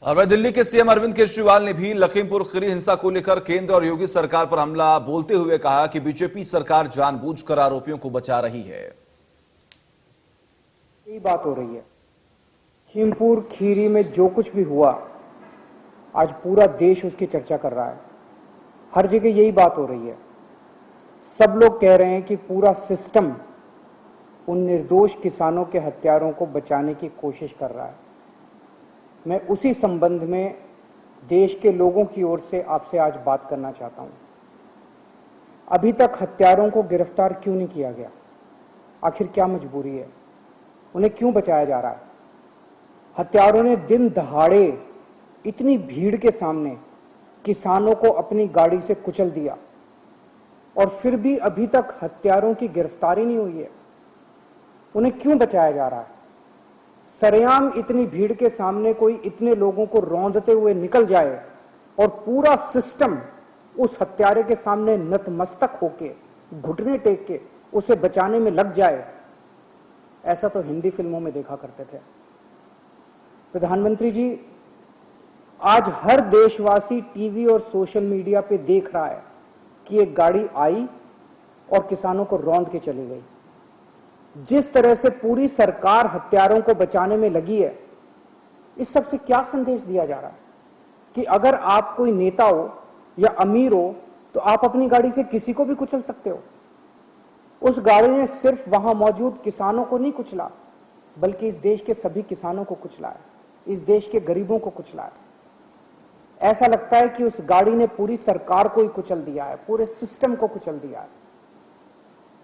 और वह दिल्ली के सीएम अरविंद केजरीवाल ने भी लखीमपुर खीरी हिंसा को लेकर केंद्र और योगी सरकार पर हमला बोलते हुए कहा कि बीजेपी सरकार जानबूझकर आरोपियों को बचा रही है। यही बात हो रही है। लखीमपुर खीरी में जो कुछ भी हुआ, आज पूरा देश उसकी चर्चा कर रहा है। हर जगह यही बात हो रही है। सब लोग कह रहे हैं कि पूरा सिस्टम उन निर्दोष किसानों के हत्यारों को बचाने की कोशिश कर रहा है। मैं उसी संबंध में देश के लोगों की ओर से आपसे आज बात करना चाहता हूं। अभी तक हत्यारों को गिरफ्तार क्यों नहीं किया गया? आखिर क्या मजबूरी है? उन्हें क्यों बचाया जा रहा है? हत्यारों ने दिन दहाड़े इतनी भीड़ के सामने किसानों को अपनी गाड़ी से कुचल दिया और फिर भी अभी तक हत्यारों की गिरफ्तारी नहीं हुई है। उन्हें क्यों बचाया जा रहा है? सरेआम इतनी भीड़ के सामने कोई इतने लोगों को रौंदते हुए निकल जाए और पूरा सिस्टम उस हत्यारे के सामने नतमस्तक होके घुटने टेक के उसे बचाने में लग जाए, ऐसा तो हिंदी फिल्मों में देखा करते थे। प्रधानमंत्री जी, आज हर देशवासी टीवी और सोशल मीडिया पे देख रहा है कि एक गाड़ी आई और किसानों को रौंद के चली गई। जिस तरह से पूरी सरकार हत्यारों को बचाने में लगी है, इस सब से क्या संदेश दिया जा रहा है कि अगर आप कोई नेता हो या अमीर हो तो आप अपनी गाड़ी से किसी को भी कुचल सकते हो। उस गाड़ी ने सिर्फ वहां मौजूद किसानों को नहीं कुचला, बल्कि इस देश के सभी किसानों को कुचला है, इस देश के गरीबों को कुचला है। ऐसा लगता है कि उस गाड़ी ने पूरी सरकार को ही कुचल दिया है, पूरे सिस्टम को कुचल दिया है।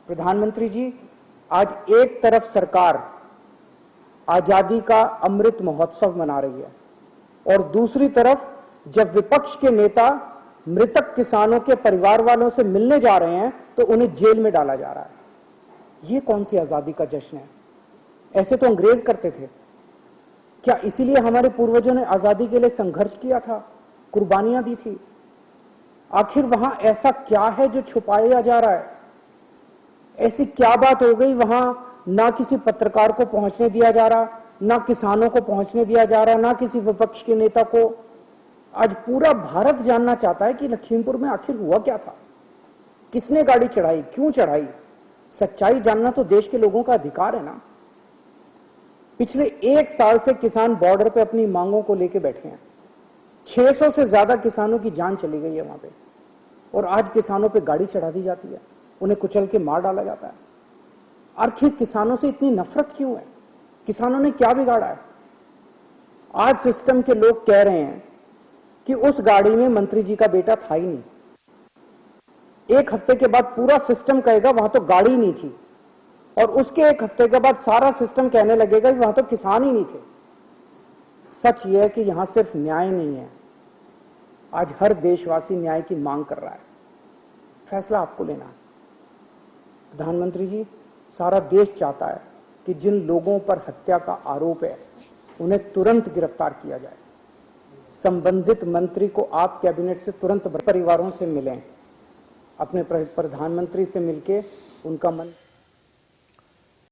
प्रधानमंत्री जी, आज एक तरफ सरकार आजादी का अमृत महोत्सव मना रही है और दूसरी तरफ जब विपक्ष के नेता मृतक किसानों के परिवार वालों से मिलने जा रहे हैं तो उन्हें जेल में डाला जा रहा है। ये कौन सी आजादी का जश्न है? ऐसे तो अंग्रेज करते थे। क्या इसीलिए हमारे पूर्वजों ने आजादी के लिए संघर्ष किया था, कुर्बानियां दी थी? आखिर वहां ऐसा क्या है जो छुपाया जा रहा है? ऐसी क्या बात हो गई वहां ना किसी पत्रकार को पहुंचने दिया जा रहा, ना किसानों को पहुंचने दिया जा रहा, ना किसी विपक्ष के नेता को? आज पूरा भारत जानना चाहता है कि लखीमपुर में आखिर हुआ क्या था, किसने गाड़ी चढ़ाई, क्यों चढ़ाई। सच्चाई जानना तो देश के लोगों का अधिकार है ना। पिछले 1 साल से किसान बॉर्डर पे अपनी मांगों को लेकर बैठे हैं। 600 से ज्यादा किसानों की जान चली गई है वहां पे, और आज किसानों पे गाड़ी चढ़ा दी जाती है, उन्हें कुचल के मार डाला जाता है। आखिर किसानों से इतनी नफरत क्यों है? किसानों ने क्या बिगाड़ा है? आज सिस्टम के लोग कह रहे हैं कि उस गाड़ी में मंत्री जी का बेटा था ही नहीं। 1 हफ्ते के बाद पूरा सिस्टम कहेगा वहां तो गाड़ी नहीं थी, और उसके 1 हफ्ते के बाद सारा सिस्टम कहने लगेगा कि वहां तो किसान ही नहीं थे। सच यह है कि यहां सिर्फ न्याय नहीं है, आज हर देशवासी न्याय की मांग कर रहा है। फैसला आपको लेना है। प्रधानमंत्री जी, सारा देश चाहता है कि जिन लोगों पर हत्या का आरोप है उन्हें तुरंत गिरफ्तार किया जाए। संबंधित मंत्री को आप कैबिनेट से तुरंत परिवारों से मिलें, अपने प्रधानमंत्री से मिलकर उनका मन